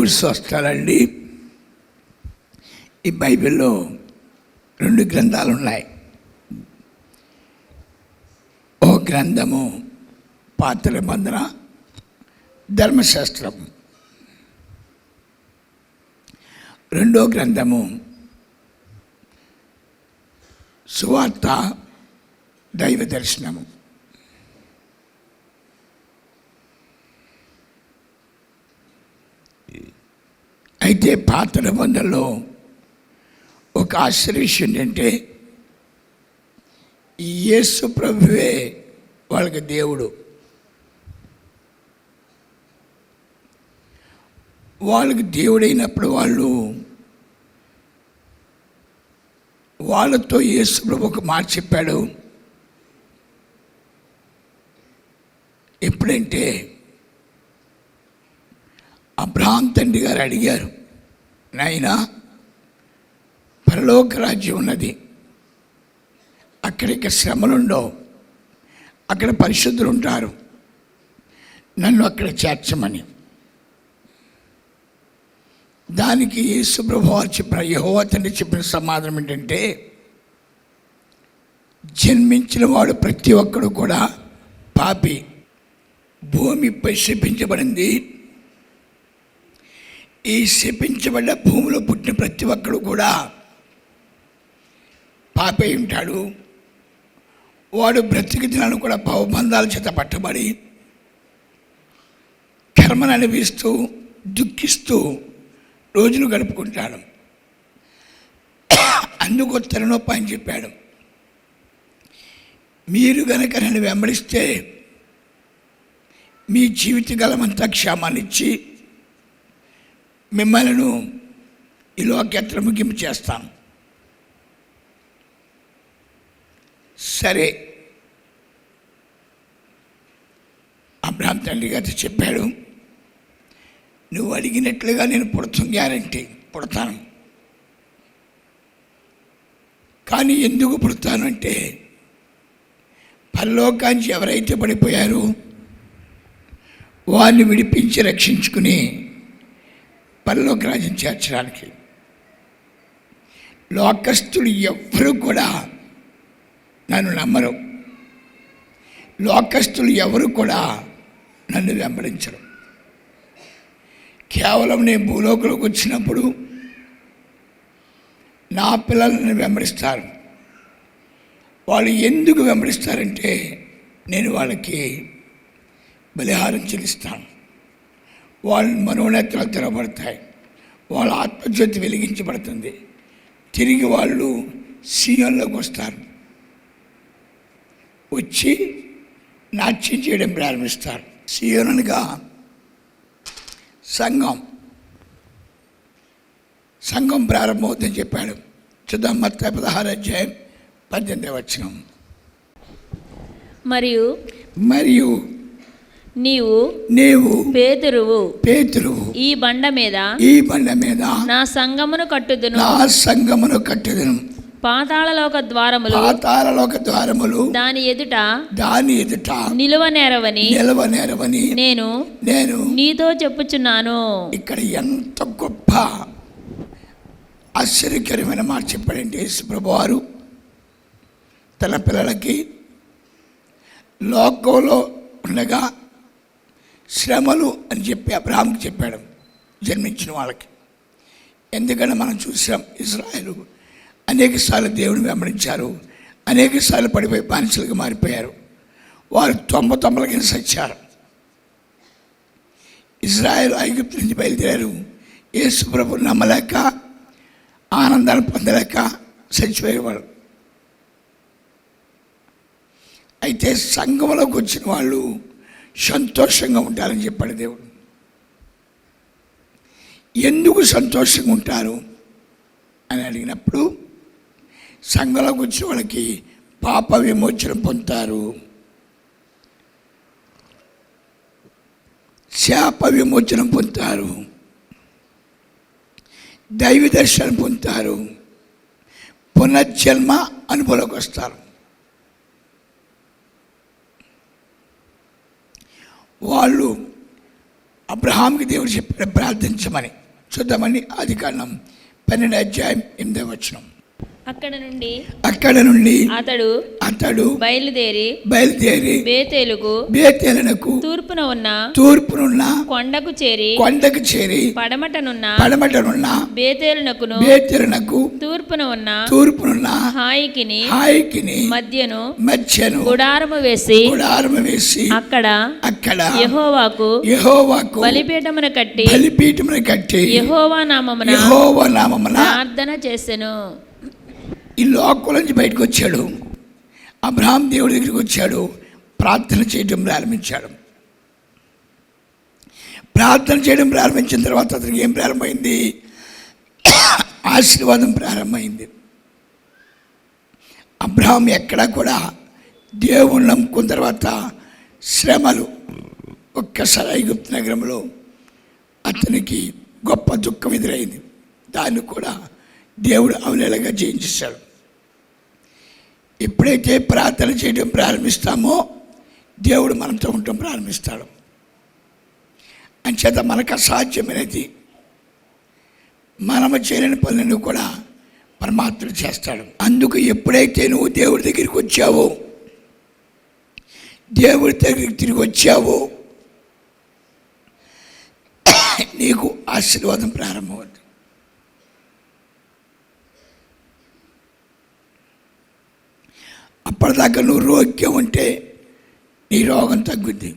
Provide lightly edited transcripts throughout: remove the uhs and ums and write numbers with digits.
దేవుడి స్వస్థలండి. ఈ బైబిల్లో 2 గ్రంథాలు ఉన్నాయి. ఓ గ్రంథము పాత నిబంధన ధర్మశాస్త్రం, రెండో గ్రంథము సువార్త దైవ దర్శనము. అయితే పాత నిబంధనలో ఒక ఆశ్చర్యం ఏంటంటే ఈ యేసు ప్రభువే వాళ్ళకి దేవుడు. వాళ్ళకి దేవుడైనప్పుడు వాళ్ళతో యేసు ప్రభు ఒక మాట చెప్పాడు. ఎప్పుడంటే అబ్రహాం తండ్రి గారు అడిగారు, నాయనా పరలోక రాజ్యం ఉన్నది, అక్కడికి శ్రమలుండవు, అక్కడ పరిశుద్ధులు ఉంటారు, నన్ను అక్కడ చేర్చమని. దానికి యేసు ప్రభువు వారు చెప్పిన, యెహోవా తండ్రి చెప్పిన సమాధానం ఏంటంటే, జన్మించిన వాడు ప్రతి ఒక్కడు కూడా పాపి. భూమిపై శపించబడింది. ఈ శపించబడ్డ భూమిలో పుట్టిన ప్రతి ఒక్కడు కూడా పాపై ఉంటాడు. వాడు బ్రతికి దినాలు కూడా భవబంధాల చేత పట్టబడి కర్మను అనుభవిస్తూ దుఃఖిస్తూ రోజులు గడుపుకుంటాడు. అందుకు తరుణోపాయం చెప్పాడు, మీరు గనక నన్ను వెంబడిస్తే మీ జీవితకాలమంతా క్షేమాన్నిచ్చి మిమ్మల్ని ఈ లోకయాత్ర ముగింపు చేస్తాను. సరే, అబ్రహాం తండ్రి గారితో చెప్పాడు, నువ్వు అడిగినట్లుగా నేను పుడతాను, గ్యారంటీ పుడతాను. కానీ ఎందుకు పుడతాను అంటే, పరలోకానికి ఎవరైతే పడిపోయారో వారిని విడిపించి రక్షించుకుని పరలోక రాజ్యం చేర్చడానికి. లోకస్తులు ఎవ్వరూ కూడా నన్ను నమ్మరు, లోకస్తులు ఎవరు కూడా నన్ను వెంబడించరు. కేవలం నేను భూలోకంలోకి వచ్చినప్పుడు నా పిల్లలను వెంబడిస్తారు. వాళ్ళు ఎందుకు వెంబడిస్తారంటే, నేను వాళ్ళకి బలిహారం చెల్లిస్తాను, వాళ్ళ మనోనేత్రాలు తెరవబడతాయి, వాళ్ళ ఆత్మజ్యోతి వెలిగించబడుతుంది, తిరిగి వాళ్ళు సీయోన్లోకి వస్తారు, వచ్చి నాట్యం చేయడం ప్రారంభిస్తారు. సీయోనుగా సంఘం ప్రారంభమవుతుందని చెప్పాడు. చూద్దాం, మత్తయి 16:18. మరియు నీవు పేతురువు ఈ బండ మీద నా సంఘమును కట్టుదును. పాతాళలోక ద్వారములు దాని ఎదుట నిలువనేరవని నేను నీతో చెప్పుచున్నాను. ఇక్కడ ఎంత గొప్ప ఆశ్చర్యకరమైన మాట చెప్పాడంటే, యేసు ప్రభువారు తన పిల్లలకి లోకంలో ఉండగా శ్రమలు అని చెప్పి అబ్రహాంకి చెప్పాడు, జన్మించిన వాళ్ళకి. ఎందుకంటే మనం చూసాం, ఇశ్రాయేలు అనేక సార్లు దేవుని వెంబడించారు, అనేక సార్లు పడిపోయి బానిసలుగా మారిపోయారు. వారు 99 కింద సచ్చారు. ఇశ్రాయేలు ఐగుప్తు నుంచి బయలుదేరారు, యేసు ప్రభువుని నమ్మలేక ఆనందాన్ని పొందలేక చచ్చిపోయేవాడు. అయితే సంఘంలోకి వచ్చిన వాళ్ళు సంతోషంగా ఉంటారని చెప్పాడు దేవుడు. ఎందుకు సంతోషంగా ఉంటారు అని అడిగినప్పుడు, సంఘంలోకి వచ్చిన వాళ్ళకి పాప విమోచన పొందుతారు, శాప విమోచనం పొందుతారు, దైవ దర్శనం పొందుతారు, పునర్జన్మ అనుభవంలోకి వస్తారు. వాళ్ళు అబ్రహాంకి దేవుడు చెప్పాడు ప్రార్థించమని. చూద్దామని ఆదికాండం 12:8. అక్కడ నుండి అతడు బయలుదేరి బేతేలునకు తూర్పునున్న కొండకు చేరి పడమటనున్న బేతేలునకు తూర్పునున్న హాయికిని మధ్యను గుడారము వేసి అక్కడ యెహోవాకు బలిపీఠమును కట్టి యెహోవా నామమున ప్రార్థన చేసెను. ఈ లోకం నుంచి బయటకు వచ్చాడు. అబ్రహాం దేవుడి దగ్గరికి వచ్చాడు, ప్రార్థన చేయడం ప్రారంభించాడు. ప్రార్థన చేయడం ప్రారంభించిన తర్వాత అతనికి ఏం ప్రారంభమైంది? ఆశీర్వాదం ప్రారంభమైంది. అబ్రహాం ఎక్కడా కూడా దేవుణ్ణి నమ్ముకున్న తర్వాత శ్రమలు, ఒక్కసారి ఐగుప్తు నగరంలో అతనికి గొప్ప దుఃఖం ఎదురైంది. దాన్ని కూడా దేవుడు అవలేలగా జయించేశాడు. ఎప్పుడైతే ప్రార్థన చేయడం ప్రారంభిస్తామో దేవుడు మనతో ఉండటం ప్రారంభిస్తాడు. అంచేత మనకు అసాధ్యమైనది, మనము చేయలేని పనులను కూడా పరమాత్ముడు చేస్తాడు. అందుకు ఎప్పుడైతే నువ్వు దేవుడి దగ్గరికి వచ్చావో, దేవుడి దగ్గరికి తిరిగి వచ్చావో, నీకు ఆశీర్వాదం ప్రారంభమవుతుంది. అప్పటిదాకా నువ్వు రోగ్గా ఉంటే నీ రోగం తగ్గుద్ది.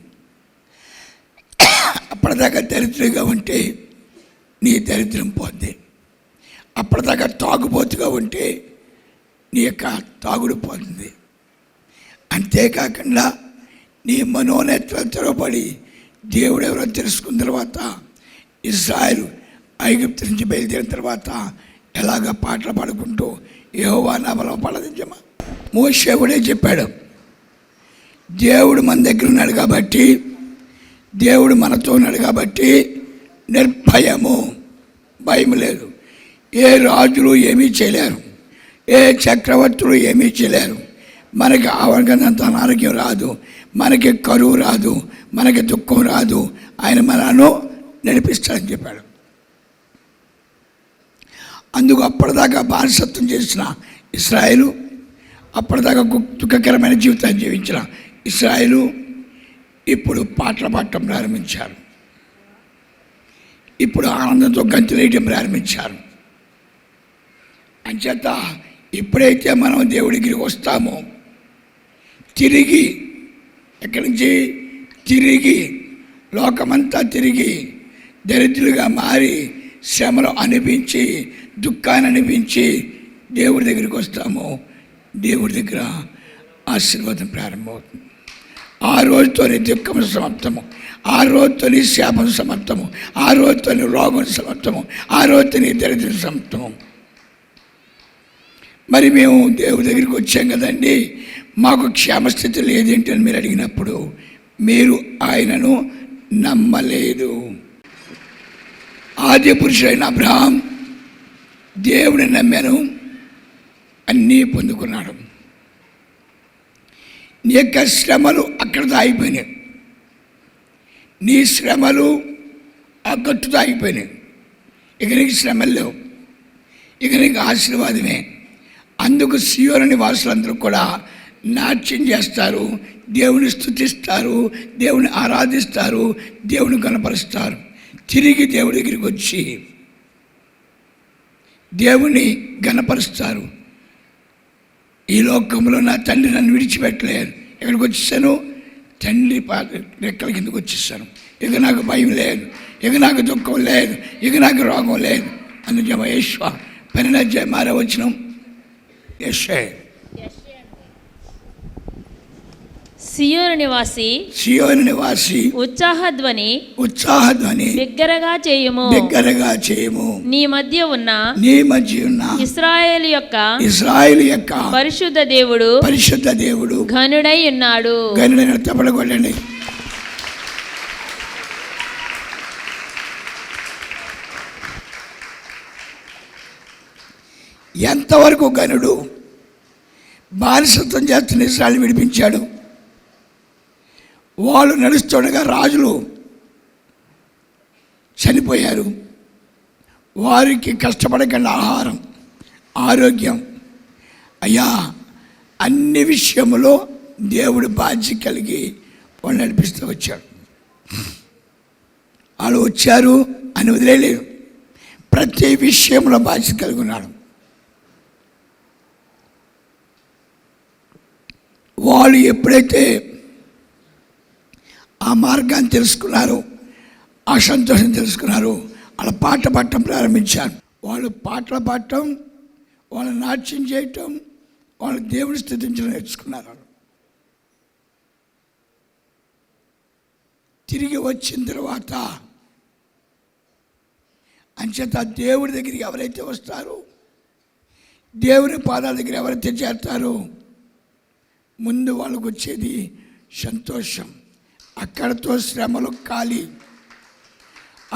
అప్పటిదాకా దరిద్రంగా ఉంటే నీ దరిద్రం పోద్ది. అప్పటిదాకా తాగుబోతుగా ఉంటే నీ యొక్క తాగుడు పోతుంది. అంతేకాకుండా నీ మనోనేత్రాలు తెరవబడి దేవుడు ఎవరో తెలుసుకున్న తర్వాత, ఇశ్రాయేలు ఐగుప్తు నుంచి బయలుదేరిన తర్వాత ఎలాగ పాటలు పాడుకుంటూ యెహోవా నామమున పలదించమా. మోషే కూడా చెప్పాడు, దేవుడు మన దగ్గర ఉన్నాడు కాబట్టి, దేవుడు మనతో ఉన్నాడు కాబట్టి నిర్భయము, భయం లేదు. ఏ రాజులు ఏమీ చేయలేరు, ఏ చక్రవర్తులు ఏమీ చేయలేరు. మనకి అవగనంత అనారోగ్యం రాదు, మనకి కరువు రాదు, మనకి దుఃఖం రాదు. ఆయన మనను నడిపిస్తాడని చెప్పాడు. అందుకు అప్పటిదాకా బానిసత్వం చేసిన ఇశ్రాయేలు, అప్పటిదాకా దుఃఖకరమైన జీవితాన్ని జీవించిన ఇశ్రాయేలు ఇప్పుడు పాటలు పాడటం ప్రారంభించారు. ఇప్పుడు ఆనందంతో గంతులేయటం ప్రారంభించారు. అంచేత ఎప్పుడైతే మనం దేవుడి దగ్గరికి వస్తామో, తిరిగి ఎక్కడి నుంచి తిరిగి లోకమంతా తిరిగి దరిద్రులుగా మారి శ్రమలు అనిపించి దుఃఖాన్ని అనిపించి దేవుడి దగ్గరికి వస్తామో, దేవుడి దగ్గర ఆశీర్వాదం ప్రారంభమవుతుంది. ఆ రోజుతోనే దుఃఖం సమాప్తము, ఆ రోజుతోని శాపం సమాప్తము, ఆ రోజుతోని రోగం సమాప్తము, ఆ రోజుతోని దరిద్రం సమాప్తము. మరి మేము దేవుడి దగ్గరికి వచ్చాం కదండి, మాకు క్షేమస్థితి లేదేంటి అని మీరు అడిగినప్పుడు మీరు ఆయనను నమ్మలేదు. ఆది పురుషుడైన అబ్రహాం దేవుడిని నమ్మాను, అన్నీ పొందుకున్నాడు. నీ యొక్క శ్రమలు అక్కడితో ఆగిపోయినాయి, నీ శ్రమలు ఆ గట్టుతో ఆగిపోయినాయి. ఇక నీకు శ్రమలు లేవు, ఇక నీకు ఆశీర్వాదమే. అందుకు సియోను నివాసులందరూ కూడా నాట్యం చేస్తారు, దేవుని స్తుతిస్తారు, దేవుని ఆరాధిస్తారు, దేవుని కనపరుస్తారు. తిరిగి దేవుడి దగ్గరికి వచ్చి దేవుని గణపరుస్తారు. ఈ లోకంలో నా తండ్రి నన్ను విడిచిపెట్టలేదు, ఎక్కడికి వచ్చేసాను? తండ్రి రెక్కల కిందకు వచ్చేసాను. ఇక నాకు భయం లేదు, ఇక నాకు దుఃఖం లేదు, ఇక నాకు రోగం లేదు. అందుకే యెషయా 12:6 యెషయా. సియోను నివాసి ఉత్సాహధ్వని బిగ్గరగా చేయుము. నీ మధ్య ఉన్న ఇశ్రాయేలు యొక్క పరిశుద్ధ దేవుడు ఘనుడై ఉన్నాడు. తప్పకొట్టండి. ఎంతవరకు ఘనుడు? బానిసత్వం చేస్తున్న ఇశ్రాయేలు విడిపించాడు. వాళ్ళు నడుస్తుండగా రాజులు చనిపోయారు. వారికి కష్టపడకుండా ఆహారం, ఆరోగ్యం, అయ్యా అన్ని విషయంలో దేవుడు బాధ్యత కలిగి వాళ్ళు నడిపిస్తూ వచ్చాడు. వాళ్ళు వచ్చారు అని వదిలేలేదు, ప్రతి విషయంలో బాధ్యత కలిగి ఉన్నాడు. వాళ్ళు ఎప్పుడైతే ఆ మార్గాన్ని తెలుసుకున్నారో, ఆ సంతోషం తెలుసుకున్నారో, వాళ్ళ పాట పాడటం ప్రారంభించారు. వాళ్ళు పాటలు పాడటం, వాళ్ళు నాట్యం చేయటం, వాళ్ళు దేవుని స్తుతించడం నేర్చుకున్నారు. తిరిగి వచ్చిన తర్వాత అంచేత దేవుడి దగ్గరికి ఎవరైతే వస్తారో, దేవుని పాదాల దగ్గర ఎవరైతే చేస్తారో, ముందు వాళ్ళకు వచ్చేది సంతోషం. అక్కడతో శ్రమలు ఖాళీ,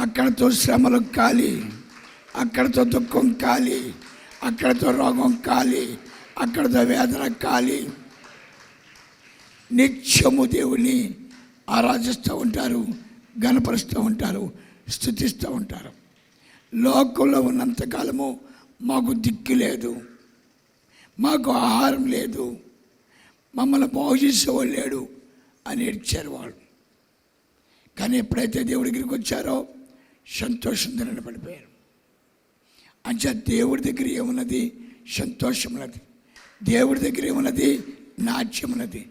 అక్కడతో శ్రమలు ఖాళీ, అక్కడతో దుఃఖం ఖాళీ, అక్కడతో రోగం ఖాళీ, అక్కడతో వేదన ఖాళీ. నిత్యము దేవుని ఆరాధిస్తూ ఉంటారు, గణపరుస్తూ ఉంటారు, స్తుతిస్తూ ఉంటారు. లోకంలో ఉన్నంతకాలము మాకు దిక్కు లేదు, మాకు ఆహారం లేదు, మమ్మల్ని బాగు చేసేవాళ్ళు లేడు అని ఏడ్చారు వాళ్ళు. కానీ ఎప్పుడైతే దేవుడి దగ్గరికి వచ్చారో సంతోషంతో నిలబడిపోయారు. అంటే దేవుడి దగ్గర ఏమున్నది? సంతోషం ఉన్నది. దేవుడి దగ్గర ఏమున్నది? నాట్యం ఉన్నది.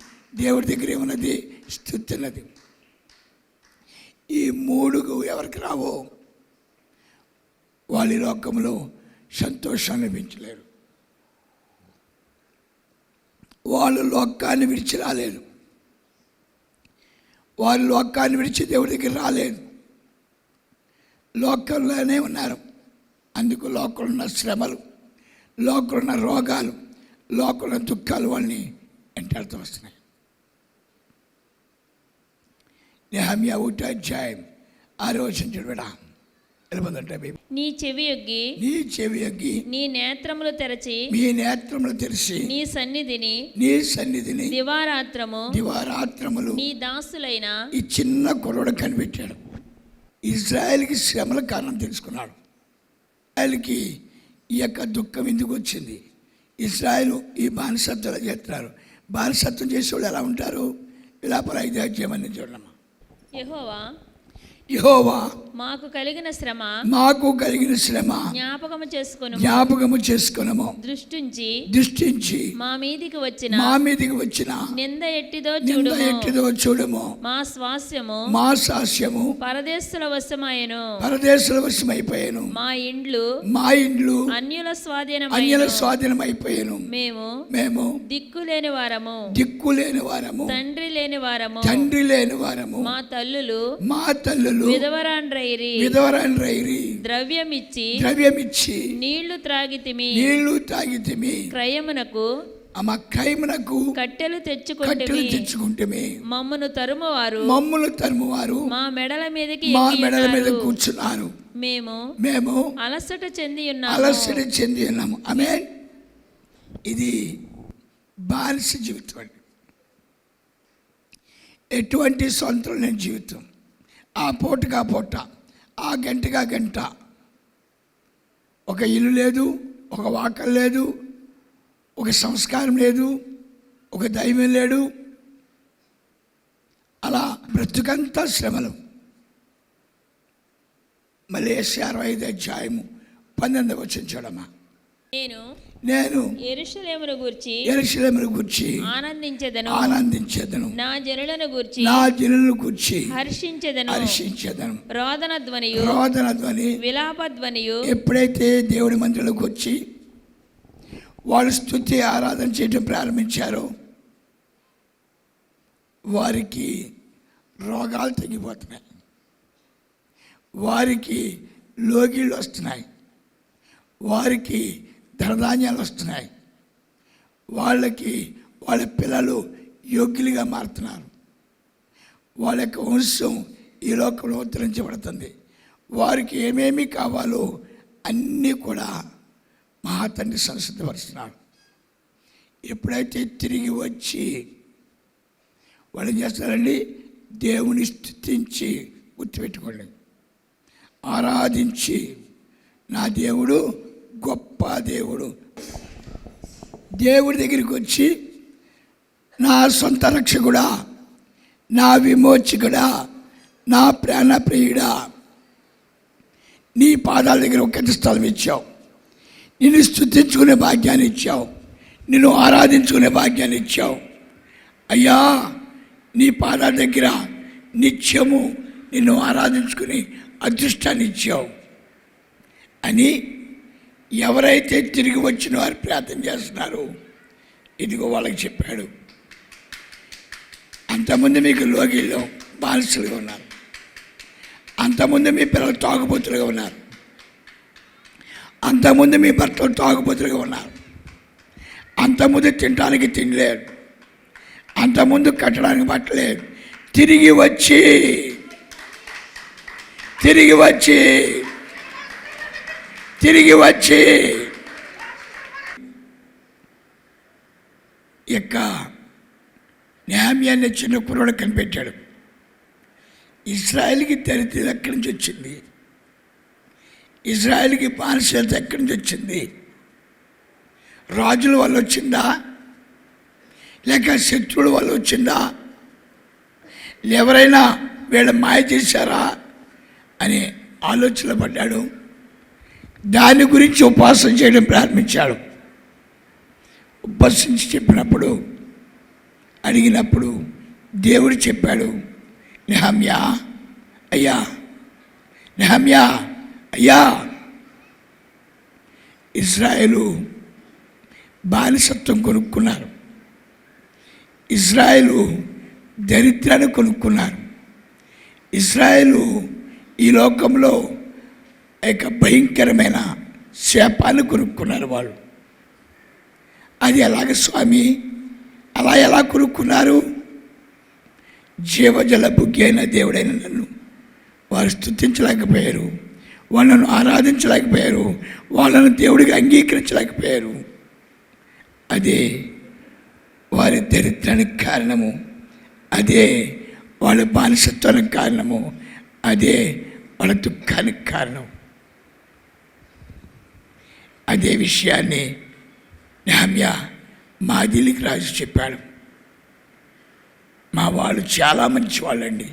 దేవుడి దగ్గర ఏమున్నది? స్తుతి ఉన్నది. ఈ మూడు ఎవరికి రావో వాళ్ళ లోకంలో సంతోషాన్ని పెంచలేరు. వాళ్ళు లోకాన్ని విడిచి రాలేదు, వాళ్ళు లోకాన్ని విడిచి దేవుడి దగ్గర రాలేదు, లోకంలోనే ఉన్నారు. అందుకు లోకంలో ఉన్న శ్రమలు, లోకంలో ఉన్న రోగాలు, లోకంలో ఉన్న దుఃఖాలు వాళ్ళని వెంటాడుతూ వస్తున్నాయి. నెహెమ్యా 1వ అధ్యాయం 6వ వచనం చూడబడా. నీ చెవి యొగ్గి నీ నేత్రములు తెరచి నీ సన్నిధిని దివారాత్రములు నీ దాసులైన ఈ చిన్న కుర్రోడు కనిపెట్టాడు. ఇజ్రాయెల్కి శ్రమల కారణం తెలుసుకున్నాడు. ఇజ్రాయెల్కి ఈ యొక్క దుఃఖం ఎందుకు వచ్చింది? ఇజ్రాయెల్ ఈ బానిసత్వాలు చేస్తున్నారు. బానిసత్వం చేసేవాళ్ళు ఎలా ఉంటారు? విలాపాల 5వ అధ్యాయం అని చూడమ్మా. యెహోవా మాకు కలిగిన శ్రమ జ్ఞాపకము చేసుకొనుము. దృష్టించి మా మీదికి వచ్చిన నింద ఎట్టిదో చూడుము. మా స్వాస్యము పరదేశుల వశమైపోయాను. మా ఇండ్లు అన్యుల స్వాధీనమైపోయాను. మేము దిక్కులేని వారము తండ్రి లేని వారము. మా తల్లులు విధవరాండ్రైరి ద్రవ్యమిచ్చి నీళ్లు త్రాగితిమి. క్రయమునకు కట్టెలు తెచ్చుకుంటేమి. మమ్మను తరుమువారు మా మెడల మీదకి కూర్చున్నారు. మేము అలసట చెంది ఉన్నాము. ఆమేన్. ఇది బానిస జీవితం అండి. ఎటువంటి సొంతం లేని జీవితం. ఆ పూటగా పూట, ఆ గంటగా గంట. ఒక ఇల్లు లేదు, ఒక వాకలు లేదు, ఒక సంస్కారం లేదు, ఒక దైవం లేడు. అలా బ్రతుకంతా శ్రమలు. మళ్ళీ 65వ అధ్యాయము 19వ వచనం చూడమ్మా. నేను యెరూషలేమును గూర్చి ఆనందించెదను. నా జనులను గూర్చి హర్షించెదను. రోదన ధ్వని విలాప ధ్వనియు. ఎప్పుడైతే దేవుడి మందిరంలోకి వచ్చి వాళ్ళు స్తుతి ఆరాధన చేయడం ప్రారంభించారో వారికి రోగాలు తగ్గిపోతున్నాయి, వారికి లోగిళ్ళు వస్తున్నాయి, వారికి ధనధాన్యాలు వస్తున్నాయి, వాళ్ళ పిల్లలు యోగ్యులుగా మారుతున్నారు, వాళ్ళ యొక్క వంశం ఈ లోకంలో ఉద్ధరించబడుతుంది. వారికి ఏమేమి కావాలో అన్నీ కూడా మహాతండ్రి సంసిద్ధపరుస్తున్నారు. ఎప్పుడైతే తిరిగి వచ్చి వాళ్ళు ఏం చేస్తారండి? దేవుని స్తుతించి గుర్తుపెట్టుకోండి. ఆరాధించి నా దేవుడు గొప్ప దేవుడు. దేవుడి దగ్గరికి వచ్చి నా సొంత రక్షకుడా, నా విమోచకుడా, నా ప్రాణప్రియుడా, నీ పాదాల దగ్గర ఒక్క స్థలం ఇచ్చావు. నిన్ను స్తుతించుకునే భాగ్యాన్ని ఇచ్చావు, నిన్ను ఆరాధించుకునే భాగ్యాన్ని ఇచ్చావు. అయ్యా, నీ పాదాల దగ్గర నిత్యము నిన్ను ఆరాధించుకుని అదృష్టాన్ని ఇచ్చావు అని ఎవరైతే తిరిగి వచ్చిన వారు ప్రార్థన చేస్తున్నారో ఇదిగో వాళ్ళకి చెప్పాడు. అంతకుముందు మీకు లోగిల్లో బానిసలుగా ఉన్నారు, అంతకుముందు మీ పిల్లలు తాగుబోతులుగా ఉన్నారు, అంతకుముందు మీ భర్తలు తాగుబోతులుగా ఉన్నారు, అంతకుముందు తినడానికి తినలేరు, అంతకుముందు కట్టడానికి బట్టలేదు. తిరిగి వచ్చి తిరిగి వచ్చి తిరిగి వచ్చి యొక్క నెహమ్యాన్ని చిన్న కుర్రాడు కనిపెట్టాడు. ఇజ్రాయెల్కి దరిద్రం ఎక్కడి నుంచి వచ్చింది? ఇజ్రాయెల్కి బానిసత ఎక్కడి నుంచి వచ్చింది? రాజుల వల్ల వచ్చిందా, లేక శత్రువుల వల్ల వచ్చిందా, ఎవరైనా వీళ్ళ మాయ చేశారా అని ఆలోచన పడ్డాడు. దాని గురించి ఉపవాసం చేయడం ప్రారంభించాడు. ఉపవసించి చెప్పినప్పుడు అడిగినప్పుడు దేవుడు చెప్పాడు, నెహమ్యా అయ్యా, నెహమ్యా అయ్యా, ఇజ్రాయేలు బానిసత్వం కొనుక్కున్నారు, ఇజ్రాయేలు దరిద్రాన్ని కొనుక్కున్నారు, ఇజ్రాయేలు ఈ లోకంలో ఒక భయంకరమైన శాపాన్ని కొనుక్కున్నారు వాళ్ళు. అది ఎలాగ స్వామి, అలా ఎలా కొనుక్కున్నారు? జీవజల బుగ్గి అయిన దేవుడైన నన్ను వారు స్తుతించలేకపోయారు, వాళ్ళను ఆరాధించలేకపోయారు, వాళ్ళను దేవుడికి అంగీకరించలేకపోయారు. అదే వారి దరిద్రానికి కారణము, అదే వాళ్ళ బానిసత్వానికి కారణము, అదే వాళ్ళ దుఃఖానికి కారణం. అదే విషయాన్ని నెహమ్యా మాదిలికి రాజు చెప్పాడు. మా వాళ్ళు చాలా మంచి వాళ్ళండి,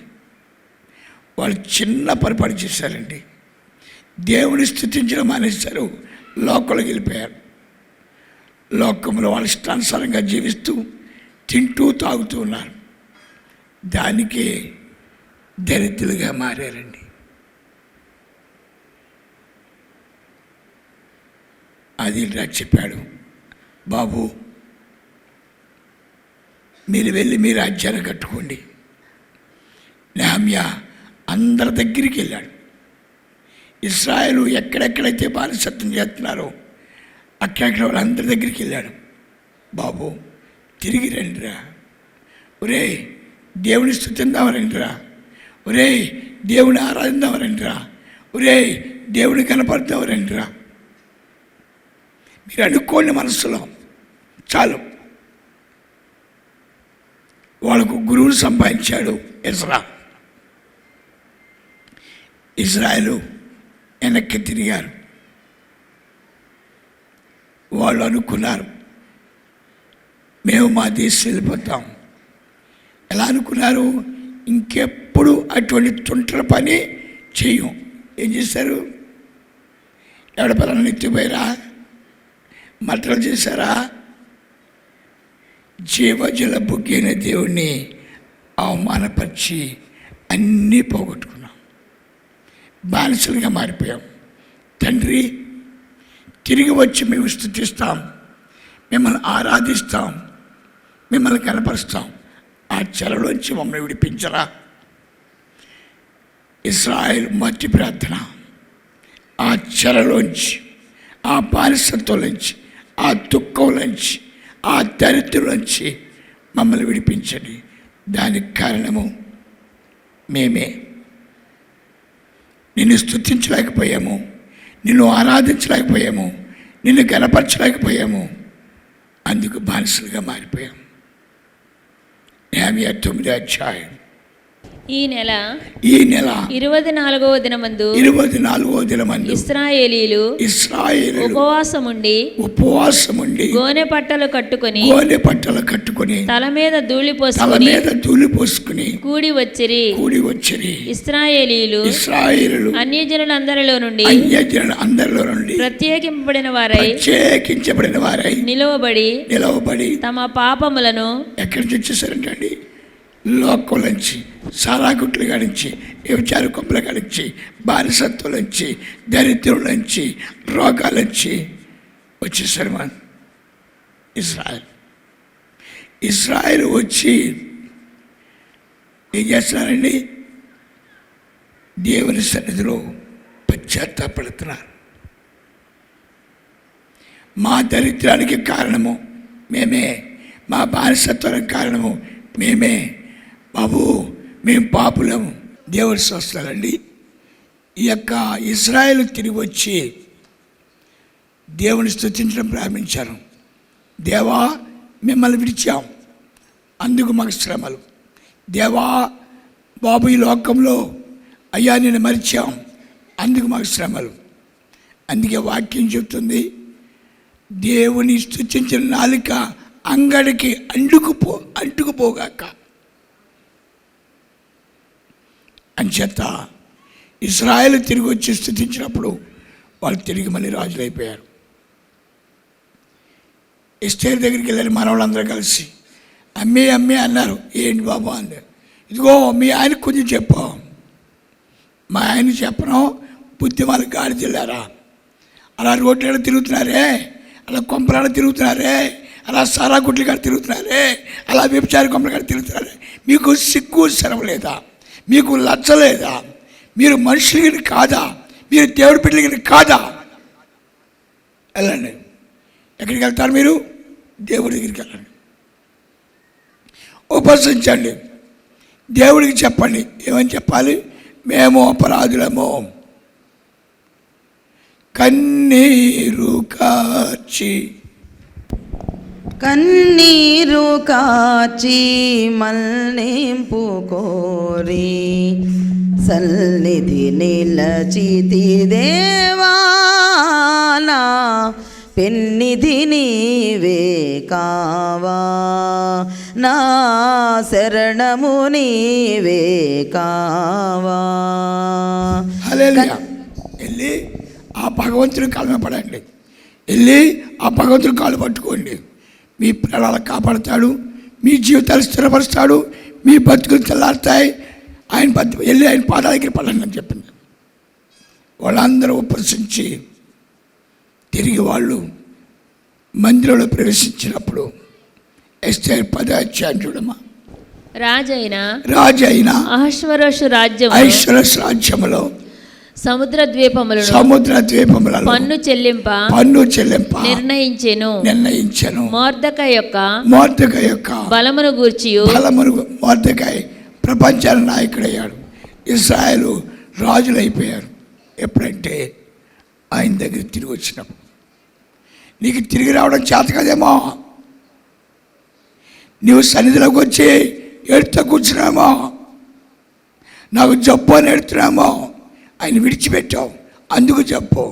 వాళ్ళు చిన్న పొరపాటు చేశారండి, దేవుని స్తుతించడం మానేశారు, లోకంలోకి వెళ్ళిపోయారు. లోకంలో వాళ్ళ ఇష్టానుసారంగా జీవిస్తూ తింటూ తాగుతూ ఉన్నారు. దానికే దరిద్రులుగా మారారండి. అది చెప్పాడు, బాబు మీరు వెళ్ళి మీ రాజ్యాన్ని కట్టుకోండి. నెహమ్యా అందరి దగ్గరికి వెళ్ళాడు. ఇశ్రాయేలు ఎక్కడెక్కడైతే బానిసత్వం చేస్తున్నారో అక్కడెక్కడ వాళ్ళందరి దగ్గరికి వెళ్ళాడు. బాబు తిరిగి రండిరా, ఒరే దేవుని స్తుతిద్దాం రండిరా, ఒరే దేవుని ఆరాధిద్దాం రండిరా, ఒరే దేవుని కనపడదాం రండిరా. మీరు అనుకోండి మనసులో చాలు. వాళ్ళకు గురువును సంపాదించాడు ఎజ్రా. ఇజ్రాయేలు వెనక్కి తిరిగారు. వాళ్ళు అనుకున్నారు మేము మా దేశం వెళ్ళిపోతాం. ఎలా అనుకున్నారు? ఇంకెప్పుడు అటువంటి తుంటల పని చెయ్యం. ఏం చేశారు? ఎవడ పిల్లల్ని ఎత్తిపోయారా? మట్టలు చేశారా? జీవజల బుగ్గైన దేవుణ్ణి అవమానపరిచి అన్నీ పోగొట్టుకున్నాం, బానిసలుగా మారిపోయాం. తండ్రి తిరిగి వచ్చి మేము స్తుతిస్తాం, మిమ్మల్ని ఆరాధిస్తాం, మిమ్మల్ని కనపరుస్తాం. ఆ చెరలోంచి మమ్మల్ని విడిపించరా. ఇశ్రాయేలు మొదటి ప్రార్థన, ఆ చెరలోంచి, ఆ బానిసత్వంలోంచి, ఆ దుఃఖంలోంచి, ఆ దరిద్రంలోంచి మమ్మల్ని విడిపించండి. దానికి కారణము మేమే. నిన్ను స్తుతించలేకపోయాము, నిన్ను ఆరాధించలేకపోయాము, నిన్ను గణపరచలేకపోయాము, అందుకు బానిసలుగా మారిపోయాము. నెహమ్యా 9వ అధ్యాయం ఈ నెల 24వ దినమందు 24వ దినమందు ఇశ్రాయేలీయులు ఉపవాసముండి గోనె పట్టలు కట్టుకొని తల మీద ధూళి పోసుకొని కూడి వచ్చిరి. ఇశ్రాయేలీయులు అన్యజనులందరిలో నుండి ప్రత్యేకింపబడిన వారై నిలవబడి తమ పాపములను ఎక్కడి నుంచి వచ్చేసారంటండి? లోకం నుంచి, సారాగుట్ల కానించి, వ్యభిచార కొమ్మల కానించి, బానిసత్వం నుంచి, దరిద్రం నుంచి, రోగాల నుంచి వచ్చేసారు మన ఇస్రాయేల్ వచ్చి ఏం చేస్తున్నారండి? దేవుని సన్నిధిలో పశ్చాత్తాపడుతున్నారు. మా దరిద్రానికి కారణము మేమే, మా బానిసత్వానికి కారణము మేమే బాబు, మేము పాపులము. దేవుడు చూస్తారండి. ఈ యొక్క ఇశ్రాయేలు తిరిగి వచ్చి దేవుని స్తుతించడం ప్రారంభించారు. దేవా, మిమ్మల్ని విడిచాం, అందుకు మాకు శ్రమలు. దేవా బాబు, ఈ లోకంలో అయ్యా నేను మరిచాం, అందుకు మాకు శ్రమలు. అందుకే వాక్యం చెప్తుంది, దేవుని స్తుతించిన నాలుక అంగడికి అంటుకుపోగాక. అంచేత ఇశ్రాయేల్ తిరిగి వచ్చి స్తుతించినప్పుడు వాళ్ళు తిరిగి మళ్ళీ రాజులైపోయారు. ఎస్తేరు దగ్గరికి వెళ్ళారు మనవాళ్ళందరూ కలిసి. అమ్మే అన్నారు. ఏంటి బాబా అంది. ఇదిగో మీ ఆయనకు కొంచెం చెప్పు. మా ఆయన చెప్పను, బుద్ధి వాళ్ళకి గాడి తెల్లారా, అలా రోడ్ల తిరుగుతున్నారే, అలా కొంపలాడ తిరుగుతున్నారే, అలా సారా గుడ్లు కాడ తిరుగుతున్నారే, అలా వ్యభిచార కొమ్మల కాడ తిరుగుతున్నారే, మీకు సిగ్గు శరం లేదా? మీకు లచ్చలేదా? మీరు మనుషులకి కాదా? మీరు దేవుడి బిడ్డలకి కాదా? వెళ్ళండి. ఎక్కడికి వెళ్తారు మీరు? దేవుడి దగ్గరికి వెళ్ళండి, ఉపవసించండి, దేవుడికి చెప్పండి. ఏమని చెప్పాలి? మేము అపరాధులము, కన్నీరు కార్చి మల్నింపు కోరి సన్నిధి నిలచితి దేవా, నా పెన్నిధి నీవే కావా, నా శరణము నీవే కావా. వెళ్ళి ఆ భగవంతుని కాళ్ళ పడండి. వెళ్ళి ఆ భగవంతుని కాళ్ళు పట్టుకోండి. మీ ప్రాణాలు కాపాడుతాడు, మీ జీవితాలు స్థిరపరుస్తాడు, మీ బతుకులు తెల్లారుతాయి. వెళ్ళి ఆయన పాదాల దగ్గర పడండి అని చెప్పింది. వాళ్ళందరూ ఉపవసించి తిరిగి వాళ్ళు మందిరంలో ప్రవేశించినప్పుడు ఎస్తేరు 10వ అధ్యాయం చూడమ్మా. రాజైన అహష్వేరోషు రాజ్యములో సముద్ర ద్వీపములను పన్ను చెల్లింప నిర్ణయించెను. మొర్దెకై యొక్క బలమును గూర్చి మొర్దెకై ప్రపంచాల నాయకుడయ్యాడు. ఇశ్రాయేలు రాజులైపోయారు. ఎప్పుడంటే ఆయన దగ్గర తిరిగి వచ్చినప్పుడు. నీకు తిరిగి రావడం చేత కదేమో, నీవు సన్నిధిలోకి వచ్చి ఎడుతా కూర్చున్నామో, నాకు జబ్బు అని ఎడుతున్నామో, ఆయన విడిచిపెట్టావు అందుకు జబ్బు,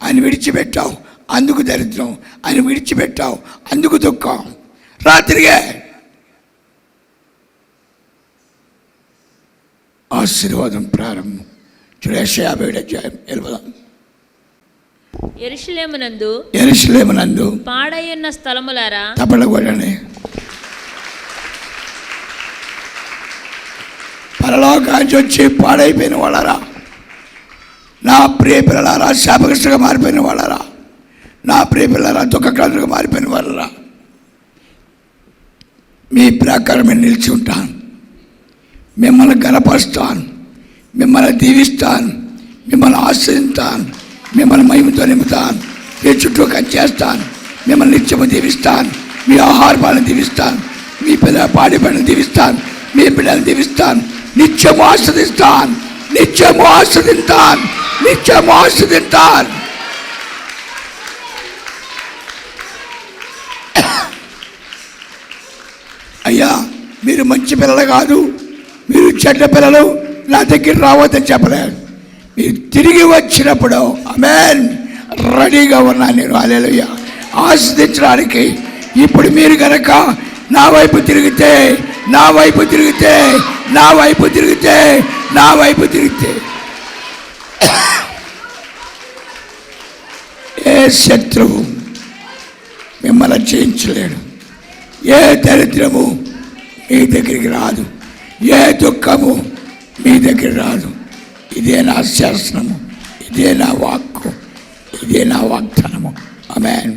ఆయన విడిచిపెట్టావు అందుకు దరిద్రం, ఆయన విడిచిపెట్టావు అందుకు దుఃఖం. రాత్రిగే ఆశీర్వాదం ప్రారంభం. చూడు, యెషయా 57 అధ్యాయం 11. యెరూషలేమునందు పాడైయున్న స్థలములారా, తపలగొడని పరలోకానికి వచ్చి పాడైపోయిన వాళ్ళరా, నా ప్రియ పిల్లలారా, శాపగ్రస్తుగా మారిపోయిన వాళ్ళరా, నా ప్రియ పిల్లలారా, దుఃఖక్రాంతులుగా మారిపోయిన వాళ్ళరా, మీ ప్రకారమే నిలిచి ఉంటాను, మిమ్మల్ని గణపరుస్తాను, మిమ్మల్ని దీవిస్తాను, మిమ్మల్ని ఆశ్రయిస్తాను, మిమ్మల్ని మహిమతో నింపుతాను, మీ చుట్టూ కంచేస్తాను, మిమ్మల్ని నిత్యము దీవిస్తాను, మీ ఆహారాలను దీవిస్తాను, మీ పిల్లల పాడి పనులు దీవిస్తాను, మీ పిల్లల్ని దీవిస్తాను, నిత్యము ఆస్వాదిస్తాను, నిత్యము ఆస్వాదిస్తాను, నిత్యము ఆస్వాదిస్తాను. అయ్యా, మీరు మంచి పిల్లలు కాదు, మీరు చెడ్డ పిల్లలు నా దగ్గర రావద్దని చెప్పలేదు. మీరు తిరిగి వచ్చినప్పుడు ఆమేన్ రెడీగా ఉన్నాను నేను. హల్లెలూయా. ఆస్వాదించడానికి ఇప్పుడు మీరు కనుక నా వైపు తిరిగితే ఏ శత్రువు మిమ్మల్ని జయించలేడు. ఏ దరిద్రము మీ దగ్గరికి రాదు. ఏ దుఃఖము మీ దగ్గర రాదు. ఇదే నా శాసనము, ఇదే నా వాక్కు, ఇదే నా వాగ్దానము. ఆమేన్.